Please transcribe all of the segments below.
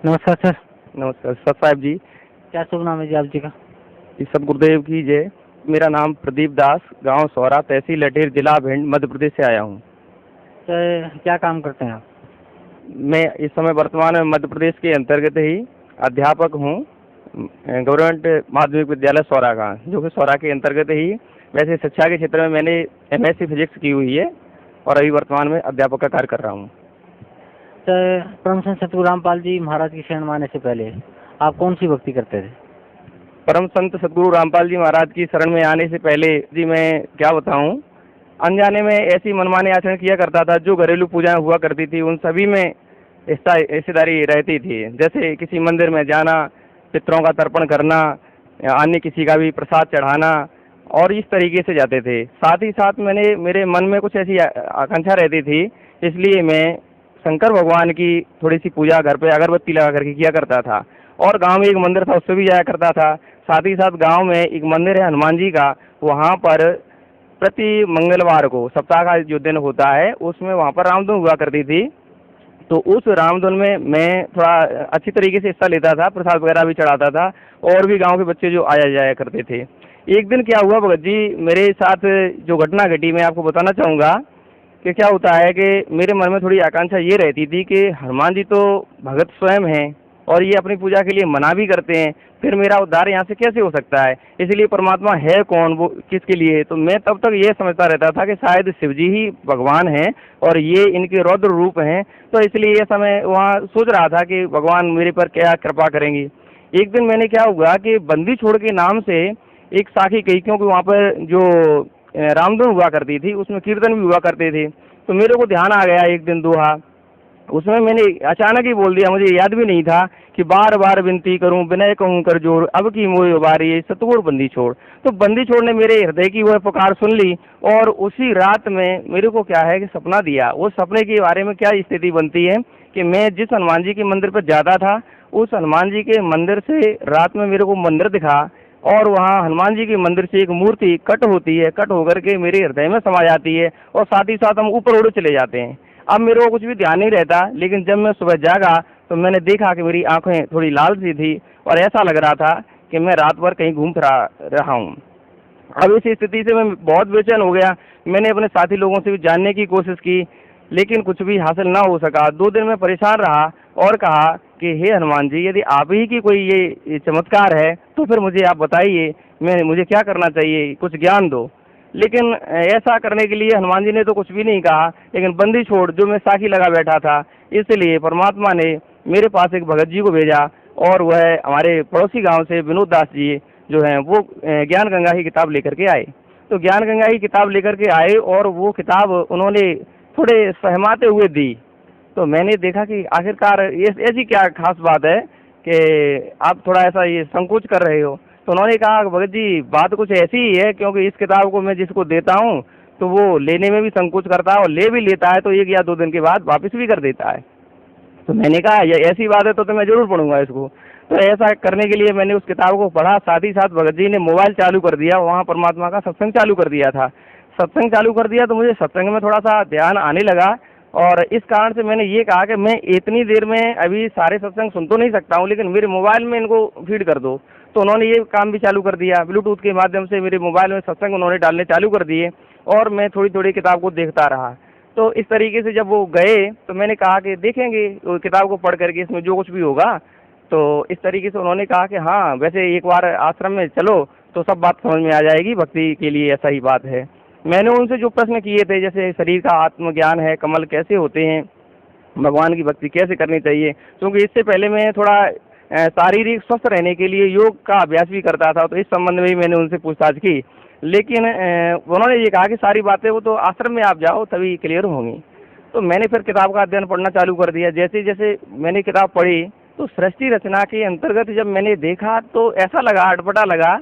नमस्कार सर। नमस्कार सर साहब जी। क्या शुभ नाम है जी आप जी का? ईश्वर गुरुदेव की जय। मेरा नाम प्रदीप दास, गांव सौरा, तहसील लठेर, जिला भिंड, मध्य प्रदेश से आया हूं। सर क्या काम करते हैं आप? मैं इस समय वर्तमान में मध्य प्रदेश के अंतर्गत ही अध्यापक हूं, गवर्नमेंट माध्यमिक विद्यालय सौरा का, जो कि सौरा के अंतर्गत ही। वैसे शिक्षा के क्षेत्र में मैंने एमएससी फिजिक्स की हुई है और अभी वर्तमान में अध्यापक का कार्य कर रहा हूँ। सर परम संत सतगुरु रामपाल जी महाराज की शरण माने से पहले आप कौन सी भक्ति करते थे? परम संत सतगुरु रामपाल जी महाराज की शरण में आने से पहले जी मैं क्या बताऊं, अनजाने में ऐसी मनमाने आचरण किया करता था। जो घरेलू पूजाएं हुआ करती थी उन सभी में हिस्सेदारी रहती थी। जैसे किसी मंदिर में जाना, पितरों का तर्पण करना, अन्य किसी का भी प्रसाद चढ़ाना, और इस तरीके से जाते थे। साथ ही साथ मेरे मन में कुछ ऐसी आकांक्षा रहती थी, इसलिए मैं शंकर भगवान की थोड़ी सी पूजा घर पे अगरबत्ती लगा करके किया करता था। और गांव में एक मंदिर था, उससे भी जाया करता था। साथ ही साथ गांव में एक मंदिर है हनुमान जी का, वहाँ पर प्रति मंगलवार को सप्ताह का जो दिन होता है उसमें वहाँ पर रामधुन हुआ करती थी। तो उस रामधुन में मैं थोड़ा अच्छी तरीके से हिस्सा लेता था, प्रसाद वगैरह भी चढ़ाता था, और भी गांव के बच्चे जो आया जाया करते थे। एक दिन क्या हुआ भगत जी, मेरे साथ जो घटना घटी मैं आपको बताना चाहूँगा कि क्या होता है कि मेरे मन में थोड़ी आकांक्षा ये रहती थी कि हनुमान जी तो भगत स्वयं हैं और ये अपनी पूजा के लिए मना भी करते हैं, फिर मेरा उद्धार यहाँ से कैसे हो सकता है? इसलिए परमात्मा है कौन, वो किसके लिए? तो मैं तब तक ये समझता रहता था कि शायद शिव जी ही भगवान हैं और ये इनके रौद्र रूप हैं। तो इसलिए ये समय वहाँ सोच रहा था कि भगवान मेरे पर क्या कृपा करेंगी। एक दिन मैंने क्या हुआ कि बंदी छोड़ के नाम से एक साखी कही, क्योंकि वहाँ पर जो रामधुन हुआ करती थी उसमें कीर्तन भी हुआ करते थे। तो मेरे को ध्यान आ गया एक दिन दोहा, उसमें मैंने अचानक ही बोल दिया, मुझे याद भी नहीं था कि बार बार विनती करूं विनय कहूं कर जोर, अब की मोह उबारी सतगुर बंदी छोड़। तो बंदी छोड़ ने मेरे हृदय की वह पुकार सुन ली, और उसी रात में मेरे को क्या है कि सपना दिया। उस सपने के बारे में क्या स्थिति बनती है कि मैं जिस हनुमान जी के मंदिर पर जाता था, उस हनुमान जी के मंदिर से रात में मेरे को मंदिर दिखा, और वहाँ हनुमान जी के मंदिर से एक मूर्ति कट होती है, कट होकर के मेरे हृदय में समा जाती है, और साथ ही साथ हम ऊपर उड़ चले जाते हैं। अब मेरे को कुछ भी ध्यान नहीं रहता, लेकिन जब मैं सुबह जागा तो मैंने देखा कि मेरी आंखें थोड़ी लाल सी थी और ऐसा लग रहा था कि मैं रात भर कहीं घूम फिरा रहा हूँ। अब इस स्थिति से मैं बहुत बेचैन हो गया। मैंने अपने साथी लोगों से भी जानने की कोशिश की, लेकिन कुछ भी हासिल ना हो सका। 2 दिन मैं परेशान रहा और कहा कि हे हनुमान जी, यदि आप ही की कोई ये चमत्कार है तो फिर मुझे आप बताइए, मुझे क्या करना चाहिए, कुछ ज्ञान दो। लेकिन ऐसा करने के लिए हनुमान जी ने तो कुछ भी नहीं कहा, लेकिन बंदी छोड़ जो मैं साखी लगा बैठा था, इसलिए परमात्मा ने मेरे पास एक भगत जी को भेजा, और वह हमारे पड़ोसी गांव से विनोद दास जी जो हैं वो ज्ञान गंगा की किताब लेकर के आए। तो ज्ञान गंगा की किताब लेकर के आए और वो किताब उन्होंने थोड़े सहमाते हुए दी। तो मैंने देखा कि आखिरकार ये ऐसी क्या खास बात है कि आप थोड़ा ऐसा ये संकोच कर रहे हो। तो उन्होंने कहा भगत जी बात कुछ ऐसी ही है, क्योंकि इस किताब को मैं जिसको देता हूँ तो वो लेने में भी संकोच करता है, और ले भी लेता है तो 1 या 2 दिन के बाद वापस भी कर देता है। तो मैंने कहा ये ऐसी बात है तो मैं जरूर पढ़ूंगा इसको। तो ऐसा करने के लिए मैंने उस किताब को पढ़ा। साथ ही साथ भगत जी ने मोबाइल चालू कर दिया, वहाँ परमात्मा का सत्संग चालू कर दिया था। सत्संग चालू कर दिया तो मुझे सत्संग में थोड़ा सा ध्यान आने लगा, और इस कारण से मैंने ये कहा कि मैं इतनी देर में अभी सारे सत्संग सुन तो नहीं सकता हूँ, लेकिन मेरे मोबाइल में इनको फीड कर दो। तो उन्होंने ये काम भी चालू कर दिया, ब्लूटूथ के माध्यम से मेरे मोबाइल में सत्संग उन्होंने डालने चालू कर दिए, और मैं थोड़ी थोड़ी किताब को देखता रहा। तो इस तरीके से जब वो गए तो मैंने कहा कि देखेंगे वो किताब को पढ़ करके इसमें जो कुछ भी होगा। तो इस तरीके से उन्होंने कहा कि हाँ वैसे एक बार आश्रम में चलो तो सब बात समझ में आ जाएगी, भक्ति के लिए ऐसा ही बात है। मैंने उनसे जो प्रश्न किए थे, जैसे शरीर का आत्मज्ञान है, कमल कैसे होते हैं, भगवान की भक्ति कैसे करनी चाहिए, क्योंकि इससे पहले मैं थोड़ा शारीरिक स्वस्थ रहने के लिए योग का अभ्यास भी करता था, तो इस संबंध में भी मैंने उनसे पूछताछ की। लेकिन उन्होंने ये कहा कि सारी बातें वो तो आश्रम में आप जाओ तभी क्लियर होंगी। तो मैंने फिर किताब का अध्ययन पढ़ना चालू कर दिया। जैसे जैसे मैंने किताब पढ़ी तो सृष्टि रचना के अंतर्गत जब मैंने देखा तो ऐसा लगा, अटपटा लगा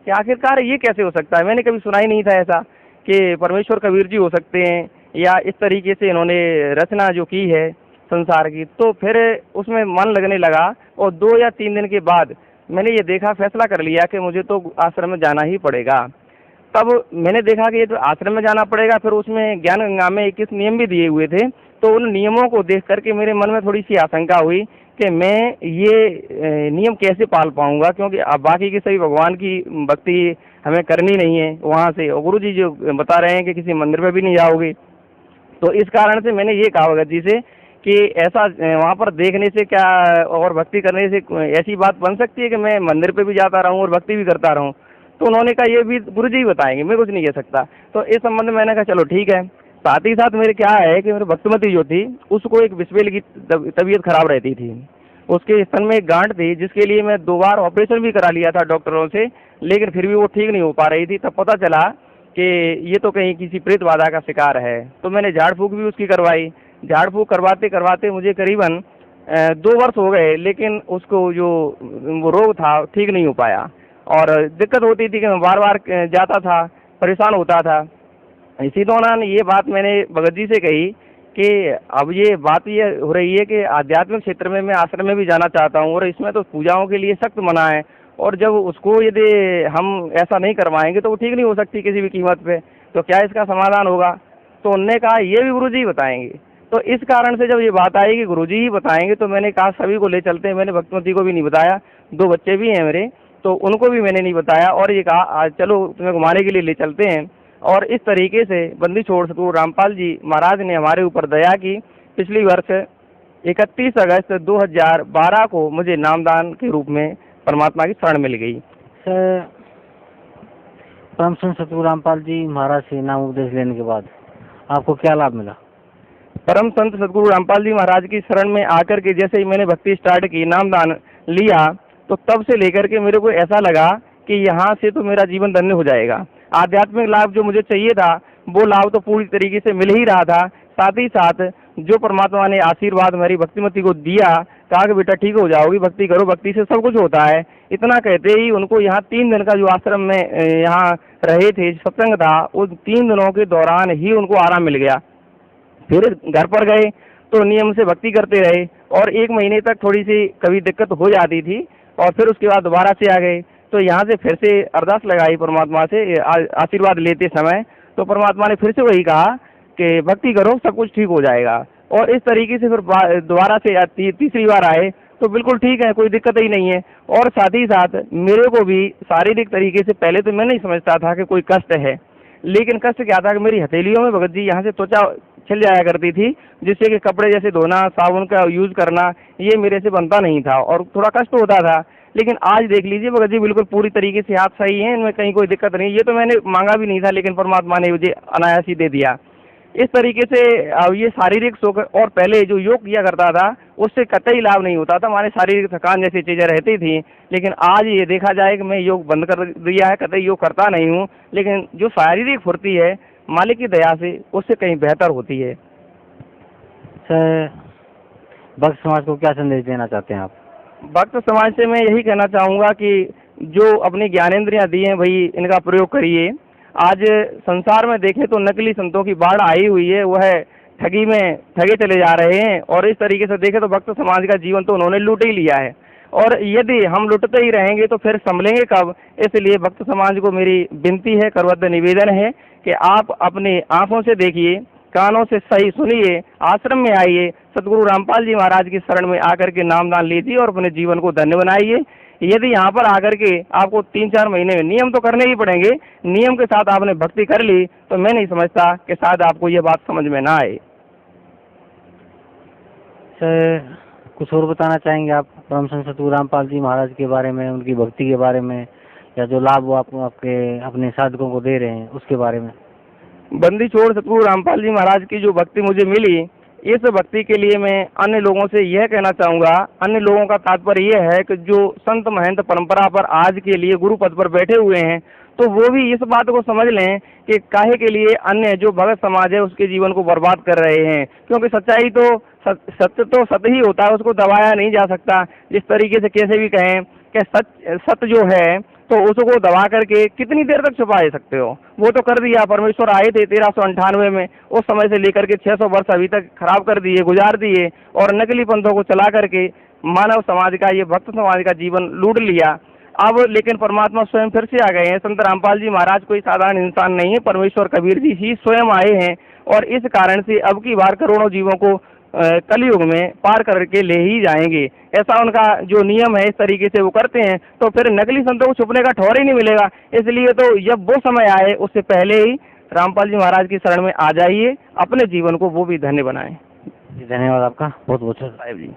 कि आखिरकार ये कैसे हो सकता है। मैंने कभी सुना ही नहीं था ऐसा कि परमेश्वर कबीर जी हो सकते हैं, या इस तरीके से इन्होंने रचना जो की है संसार की। तो फिर उसमें मन लगने लगा, और 2 या 3 दिन के बाद मैंने ये देखा, फैसला कर लिया कि मुझे तो आश्रम में जाना ही पड़ेगा। तब मैंने देखा कि ये तो आश्रम में जाना पड़ेगा, फिर उसमें ज्ञान गंगा में 21 नियम भी दिए हुए थे। तो उन नियमों को देख करके मेरे मन में थोड़ी सी आशंका हुई कि मैं ये नियम कैसे पाल पाऊंगा, क्योंकि अब बाकी के सभी भगवान की भक्ति हमें करनी नहीं है वहाँ से, और गुरु जी जो बता रहे हैं कि किसी मंदिर में भी नहीं जाओगे। तो इस कारण से मैंने ये कहा भगत जी से कि ऐसा वहाँ पर देखने से क्या और भक्ति करने से ऐसी बात बन सकती है कि मैं मंदिर पे भी जाता रहूँ और भक्ति भी करता रहूँ। तो उन्होंने कहा ये भी गुरु जी ही बताएंगे, मैं कुछ नहीं कह सकता। तो इस संबंध में मैंने कहा चलो ठीक है। साथ ही साथ मेरे क्या है कि मेरी भक्तिमती जो थी उसको एक विस्बेल की तबीयत खराब रहती थी, उसके स्तन में एक गांठ थी जिसके लिए मैं 2 बार ऑपरेशन भी करा लिया था डॉक्टरों से, लेकिन फिर भी वो ठीक नहीं हो पा रही थी। तब पता चला कि ये तो कहीं किसी प्रेत बाधा का शिकार है। तो मैंने झाड़ फूक भी उसकी करवाई। झाड़ फूक करवाते करवाते मुझे करीबन 2 वर्ष हो गए, लेकिन उसको जो वो रोग था ठीक नहीं हो पाया और दिक्कत होती थी कि मैं बार बार जाता था, परेशान होता था। इसी दौरान ये बात मैंने भगत जी से कही कि अब ये बात ये हो रही है कि आध्यात्मिक क्षेत्र में मैं आश्रम में भी जाना चाहता हूँ और इसमें तो पूजाओं के लिए सख्त मना है, और जब उसको यदि हम ऐसा नहीं करवाएंगे तो वो ठीक नहीं हो सकती किसी भी कीमत पे, तो क्या इसका समाधान होगा। तो उनने कहा ये भी गुरु जी ही बताएंगे। तो इस कारण से जब ये बात आई कि गुरु जी ही बताएंगे तो मैंने कहा सभी को ले चलते हैं। मैंने भक्तिमती को भी नहीं बताया, 2 बच्चे भी हैं मेरे, तो उनको भी मैंने नहीं बताया, और ये कहा आज चलो तुम्हें घुमाने के लिए ले चलते हैं। और इस तरीके से बंदी छोड़ सतगुरु रामपाल जी महाराज ने हमारे ऊपर दया की। पिछली वर्ष 31 अगस्त 2012 को मुझे नामदान के रूप में परमात्मा की शरण मिल गई। सर, परम संत सतगुरु रामपाल जी महाराज से नाम उपदेश लेने के बाद आपको क्या लाभ मिला? परम संत सतगुरु रामपाल जी महाराज की शरण में आकर के जैसे ही मैंने भक्ति स्टार्ट की, नामदान लिया, तो तब से लेकर के मेरे को ऐसा लगा कि यहाँ से तो मेरा जीवन धन्य हो जाएगा। आध्यात्मिक लाभ जो मुझे चाहिए था वो लाभ तो पूरी तरीके से मिल ही रहा था। साथ ही साथ जो परमात्मा ने आशीर्वाद मेरी भक्तिमती को दिया, कहा कि बेटा ठीक हो जाओगी, भक्ति करो, भक्ति से सब कुछ होता है, इतना कहते ही उनको यहाँ 3 दिन का जो आश्रम में यहाँ रहे थे, सत्संग था, उन 3 दिनों के दौरान ही उनको आराम मिल गया। फिर घर पर गए तो नियम से भक्ति करते रहे और 1 महीने तक थोड़ी सी कभी दिक्कत हो जाती थी, और फिर उसके बाद दोबारा से आ गए। तो यहाँ से फिर से अरदास लगाई परमात्मा से आशीर्वाद लेते समय, तो परमात्मा ने फिर से वही कहा कि भक्ति करो, सब कुछ ठीक हो जाएगा। और इस तरीके से फिर दोबारा से तीसरी बार आए तो बिल्कुल ठीक है, कोई दिक्कत ही नहीं है। और साथ ही साथ मेरे को भी शारीरिक तरीके से पहले तो मैं नहीं समझता था कि कोई कष्ट है, लेकिन कष्ट क्या था कि मेरी हथेलियों में भगत जी यहाँ से त्वचा छिल जाया करती थी, जिससे कि कपड़े जैसे धोना, साबुन का यूज़ करना ये मेरे से बनता नहीं था और थोड़ा कष्ट होता था। लेकिन आज देख लीजिए भगत जी बिल्कुल पूरी तरीके से हाथ सही हैं, इनमें कहीं कोई दिक्कत नहीं। ये तो मैंने मांगा भी नहीं था, लेकिन परमात्मा ने मुझे अनायास ही दे दिया। इस तरीके से ये शारीरिक सुख, और पहले जो योग किया करता था उससे कतई लाभ नहीं होता था, हमारे शारीरिक थकान जैसी चीज़ें रहती थी। लेकिन आज ये देखा जाए कि मैं योग बंद कर दिया है, कतई योग करता नहीं हूँ, लेकिन जो शारीरिक फुर्ती है मालिक की दया से उससे कहीं बेहतर होती है। सर, भक्त समाज को क्या संदेश देना चाहते हैं आप? भक्त समाज से मैं यही कहना चाहूँगा कि जो अपनी ज्ञानेंद्रियाँ दी हैं भाई इनका प्रयोग करिए। आज संसार में देखें तो नकली संतों की बाढ़ आई हुई है, वह ठगी में ठगे चले जा रहे हैं, और इस तरीके से देखें तो भक्त समाज का जीवन तो उन्होंने लूट ही लिया है, और यदि हम लुटते ही रहेंगे तो फिर संभलेंगे कब। इसलिए भक्त समाज को मेरी विनती है, करबद्ध निवेदन है कि आप अपने आंखों से देखिए, कानों से सही सुनिए, आश्रम में आइए, सतगुरु रामपाल जी महाराज की शरण में आकर के नामदान लीजिए और अपने जीवन को धन्य बनाइए। यदि यहाँ पर आकर के आपको 3-4 महीने में नियम तो करने ही पड़ेंगे, नियम के साथ आपने भक्ति कर ली तो मैं नहीं समझता कि शायद आपको ये बात समझ में ना आए। सर, कुछ और बताना चाहेंगे आप परम संत सतगुरु रामपाल जी महाराज के बारे में, उनकी भक्ति के बारे में, या जो लाभ वो आपको आपके अपने साधकों को दे रहे हैं उसके बारे में? बंदी छोड़ सतगुरु रामपाल जी महाराज की जो भक्ति मुझे मिली, इस भक्ति के लिए मैं अन्य लोगों से यह कहना चाहूँगा, अन्य लोगों का तात्पर्य यह है कि जो संत महंत परंपरा पर आज के लिए गुरु पद पर बैठे हुए हैं, तो वो भी इस बात को समझ लें कि काहे के लिए अन्य जो भगत समाज है उसके जीवन को बर्बाद कर रहे हैं। क्योंकि सच्चाई तो सत्य तो सत्य ही होता है, उसको दबाया नहीं जा सकता। जिस तरीके से कैसे भी कहें कि सत्य जो है तो उसको दबा करके कितनी देर तक छुपा सकते हो, वो तो कर दिया। परमेश्वर आए थे 1398 में, उस समय से लेकर के 600 वर्ष अभी तक खराब कर दिए, गुजार दिए, और नकली पंथों को चला करके मानव समाज का, ये भक्त समाज का जीवन लूट लिया। अब लेकिन परमात्मा स्वयं फिर से आ गए हैं। संत रामपाल जी महाराज कोई साधारण इंसान नहीं है, परमेश्वर कबीर जी ही स्वयं आए हैं और इस कारण से अब की बार करोड़ों जीवों को कलयुग में पार करके ले ही जाएंगे। ऐसा उनका जो नियम है, इस तरीके से वो करते हैं, तो फिर नकली संतों को छुपने का ठौर ही नहीं मिलेगा। इसलिए तो जब वो समय आए उससे पहले ही रामपाल जी महाराज की शरण में आ जाइए, अपने जीवन को वो भी धन्य बनाएं। जी धन्यवाद आपका, बहुत बहुत साहिब जी।